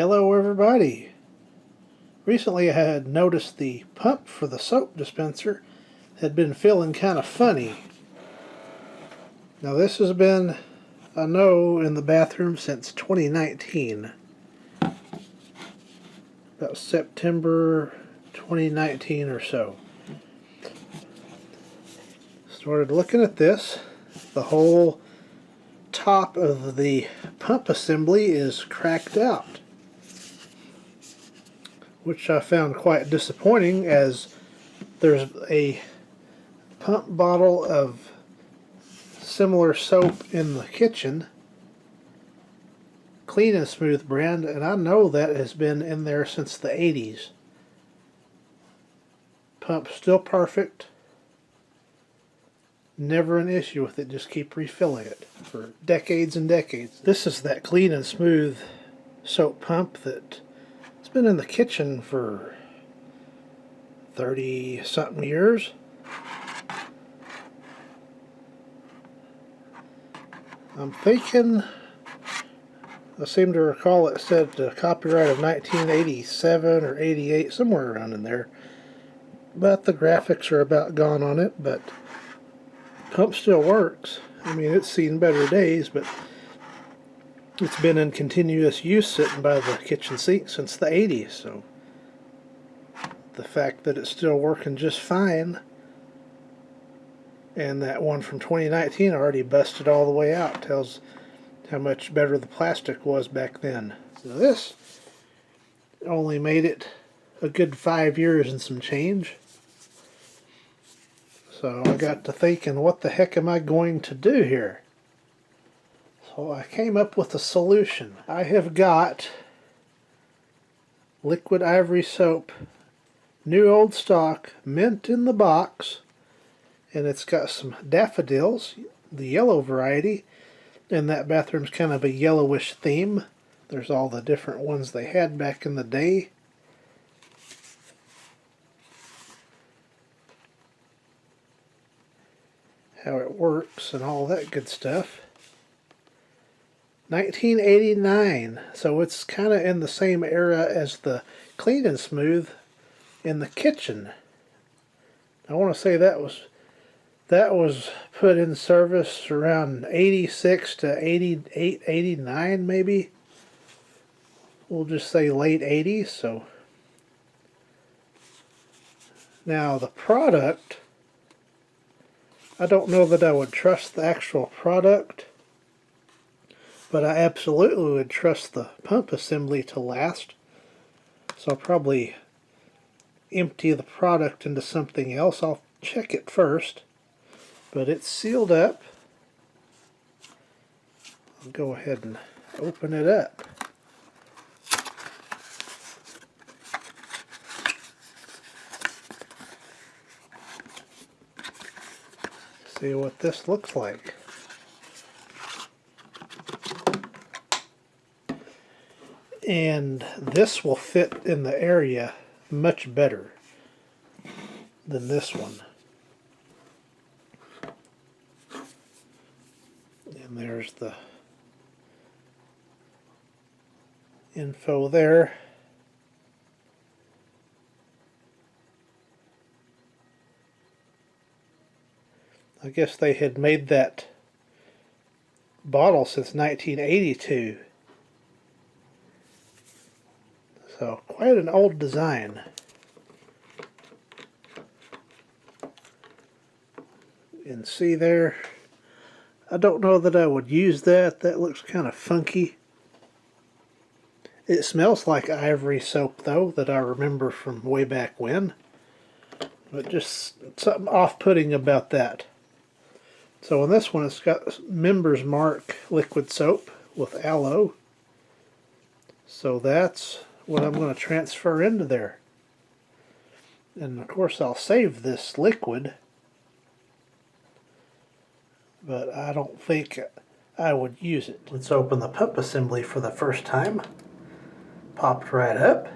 Hello everybody. Recently I had noticed the pump for the soap dispenser had been feeling kind of funny. Now this has been, I know, in the bathroom since 2019. About September 2019 or so. Started looking at this. The whole top of the pump assembly is cracked out, which I found quite disappointing, as there's a pump bottle of similar soap in the kitchen, Clean and Smooth brand, and I know that has been in there since the 80s. Pump still perfect, never an issue with it, just keep refilling it for decades and decades. This is that Clean and Smooth soap pump that it's been in the kitchen for 30 something years. I'm thinking, I seem to recall it said copyright of 1987 or 88, somewhere around in there. But the graphics are about gone on it, but pump still works. I mean, it's seen better days, but it's been in continuous use sitting by the kitchen sink since the 80s, so the fact that it's still working just fine, and that one from 2019 already busted all the way out, tells how much better the plastic was back then. So this only made it a good 5 years and some change. So I got to thinking, what the heck am I going to do here? So I came up with a solution. I have got liquid Ivory soap, new old stock, mint in the box, and it's got some daffodils, the yellow variety, and that bathroom's kind of a yellowish theme. There's all the different ones they had back in the day. How it works and all that good stuff. 1989, so it's kind of in the same era as the Clean and Smooth in the kitchen. I want to say that was put in service around 86 to 88, 89 maybe. We'll just say late 80s. So now the product, I don't know that I would trust the actual product, but I absolutely would trust the pump assembly to last. So I'll probably empty the product into something else. I'll check it first, but it's sealed up. I'll go ahead and open it up. See what this looks like. And this will fit in the area much better than this one. And there's the info there. I guess they had made that bottle since 1982. So quite an old design. And see there, I don't know that I would use that. That looks kind of funky. It smells like Ivory soap though, that I remember from way back when. But just something off-putting about that. So in this one it's got Members Mark liquid soap with aloe. So that's what I'm going to transfer into there. And of course I'll save this liquid, but I don't think I would use it. Let's open the pump assembly for the first time. Popped right up.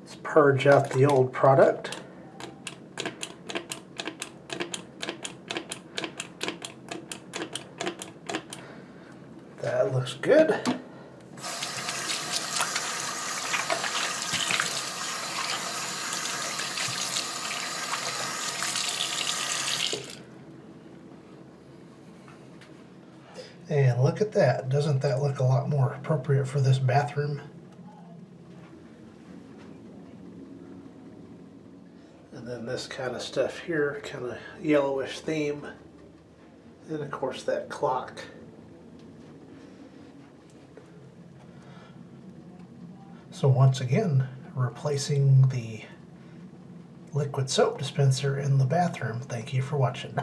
Let's purge out the old product. That looks good. And look at that. Doesn't that look a lot more appropriate for this bathroom? And then this kind of stuff here, kind of yellowish theme. And of course that clock. So once again, replacing the liquid soap dispenser in the bathroom. Thank you for watching.